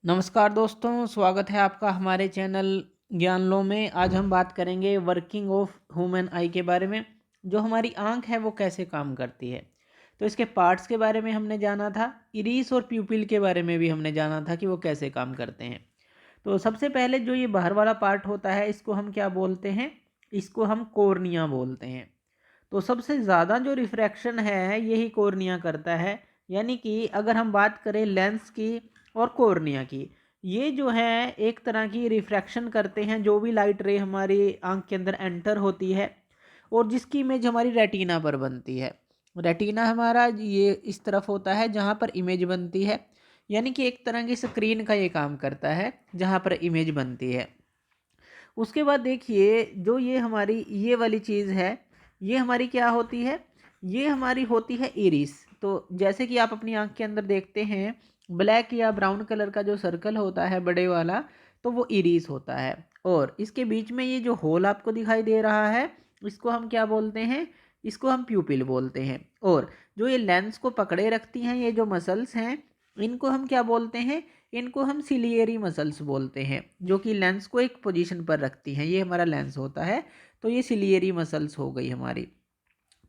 नमस्कार दोस्तों, स्वागत है आपका हमारे चैनल ज्ञान लो में। आज हम बात करेंगे वर्किंग ऑफ ह्यूमन आई के बारे में। जो हमारी आंख है वो कैसे काम करती है, तो इसके पार्ट्स के बारे में हमने जाना था। इरिस और प्यूपिल के बारे में भी हमने जाना था कि वो कैसे काम करते हैं। तो सबसे पहले जो ये बाहर वाला पार्ट होता है इसको हम क्या बोलते हैं, इसको हम कॉर्निया बोलते हैं। तो सबसे ज़्यादा जो रिफ्रैक्शन है यही कॉर्निया करता है। यानी कि अगर हम बात करें लेंस की और कॉर्निया की, ये जो है एक तरह की रिफ्रैक्शन करते हैं। जो भी लाइट रे हमारी आंख के अंदर एंटर होती है और जिसकी इमेज हमारी रेटिना पर बनती है। रेटिना हमारा ये इस तरफ होता है जहाँ पर इमेज बनती है। यानी कि एक तरह की स्क्रीन का ये काम करता है जहाँ पर इमेज बनती है। उसके बाद देखिए जो ये हमारी ये वाली चीज़ है, ये हमारी क्या होती है, ये हमारी होती है इरिस। तो जैसे कि आप अपनी आंख के अंदर देखते हैं ब्लैक या ब्राउन कलर का जो सर्कल होता है बड़े वाला, तो वो इरिस होता है। और इसके बीच में ये जो होल आपको दिखाई दे रहा है इसको हम क्या बोलते हैं, इसको हम प्यूपिल बोलते हैं। और जो ये लेंस को पकड़े रखती हैं ये जो मसल्स हैं, इनको हम क्या बोलते हैं, इनको हम सिलियरी मसल्स बोलते हैं, जो कि लेंस को एक पोजीशन पर रखती हैं। ये हमारा लेंस होता है, तो ये सिलियरी मसल्स हो गई हमारी।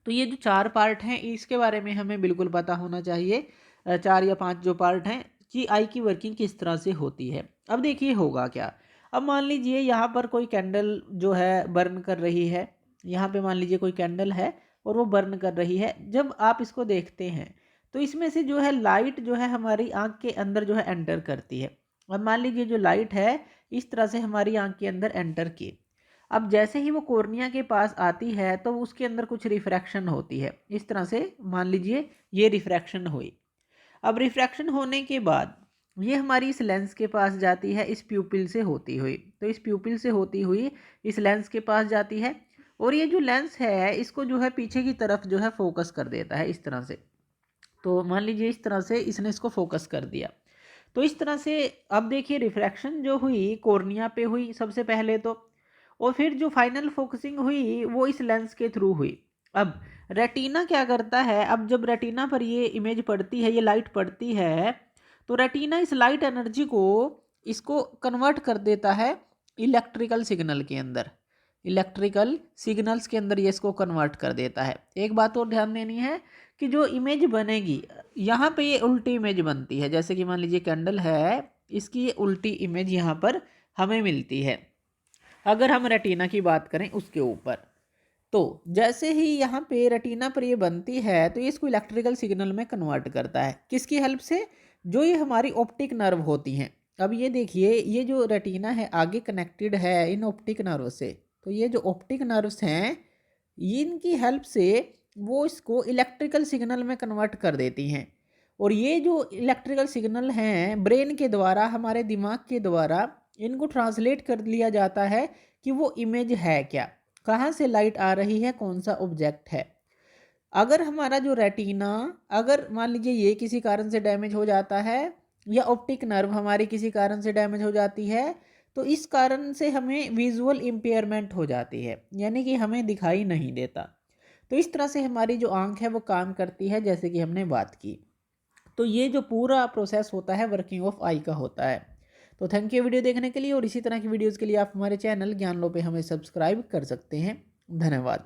तो ये जो चार पार्ट हैं इसके बारे में हमें बिल्कुल पता होना चाहिए। चार या पांच जो पार्ट हैं कि आई की वर्किंग किस तरह से होती है। अब देखिए होगा क्या। अब मान लीजिए यहाँ पर कोई कैंडल जो है बर्न कर रही है। यहाँ पे मान लीजिए कोई कैंडल है और वो बर्न कर रही है। जब आप इसको देखते हैं तो इसमें से जो है लाइट जो है हमारी आंख के अंदर जो है एंटर करती है। अब मान लीजिए जो लाइट है इस तरह से हमारी आंख के अंदर एंटर की। अब जैसे ही वो कॉर्निया के पास आती है तो उसके अंदर कुछ रिफ्रैक्शन होती है। इस तरह से मान लीजिए ये रिफ्रैक्शन हुई। अब रिफ्रैक्शन होने के बाद ये हमारी इस लेंस के पास जाती है, इस प्यूपिल से होती हुई। तो इस प्यूपिल से होती हुई इस लेंस के पास जाती है और ये जो लेंस है इसको जो है पीछे की तरफ जो है फोकस कर देता है इस तरह से। तो मान लीजिए इस तरह से इसने इसको फोकस कर दिया। तो इस तरह से अब देखिए रिफ्रैक्शन जो हुई कॉर्निया पे हुई सबसे पहले तो, और फिर जो फाइनल फोकसिंग हुई वो इस लेंस के थ्रू हुई। अब रेटिना क्या करता है, अब जब रेटिना पर ये इमेज पड़ती है, ये लाइट पड़ती है, तो रेटिना इस लाइट एनर्जी को इसको कन्वर्ट कर देता है इलेक्ट्रिकल सिग्नल के अंदर। इलेक्ट्रिकल सिग्नल्स के अंदर ये इसको कन्वर्ट कर देता है। एक बात और ध्यान देनी है कि जो इमेज बनेगी यहाँ पे ये उल्टी इमेज बनती है। जैसे कि मान लीजिए कैंडल है, इसकी ये उल्टी इमेज यहाँ पर हमें मिलती है अगर हम रेटिना की बात करें उसके ऊपर। तो जैसे ही यहाँ पे रेटिना पर ये बनती है तो ये इसको इलेक्ट्रिकल सिग्नल में कन्वर्ट करता है। किसकी हेल्प से, जो ये हमारी ऑप्टिक नर्व होती हैं। अब ये देखिए ये जो रेटिना है आगे कनेक्टेड है इन ऑप्टिक नर्व से। तो ये जो ऑप्टिक नर्व्स हैं इनकी हेल्प से वो इसको इलेक्ट्रिकल सिग्नल में कन्वर्ट कर देती हैं। और ये जो इलेक्ट्रिकल सिग्नल हैं ब्रेन के द्वारा, हमारे दिमाग के द्वारा इनको ट्रांसलेट कर लिया जाता है कि वो इमेज है क्या, कहाँ से लाइट आ रही है, कौन सा ऑब्जेक्ट है। अगर हमारा जो रेटिना, अगर मान लीजिए ये किसी कारण से डैमेज हो जाता है या ऑप्टिक नर्व हमारी किसी कारण से डैमेज हो जाती है, तो इस कारण से हमें विजुअल इम्पेयरमेंट हो जाती है, यानी कि हमें दिखाई नहीं देता। तो इस तरह से हमारी जो आंख है वो काम करती है, जैसे कि हमने बात की। तो ये जो पूरा प्रोसेस होता है वर्किंग ऑफ आई का होता है। तो थैंक यू वीडियो देखने के लिए, और इसी तरह की वीडियोज़ के लिए आप हमारे चैनल ज्ञान लो पे हमें सब्सक्राइब कर सकते हैं। धन्यवाद।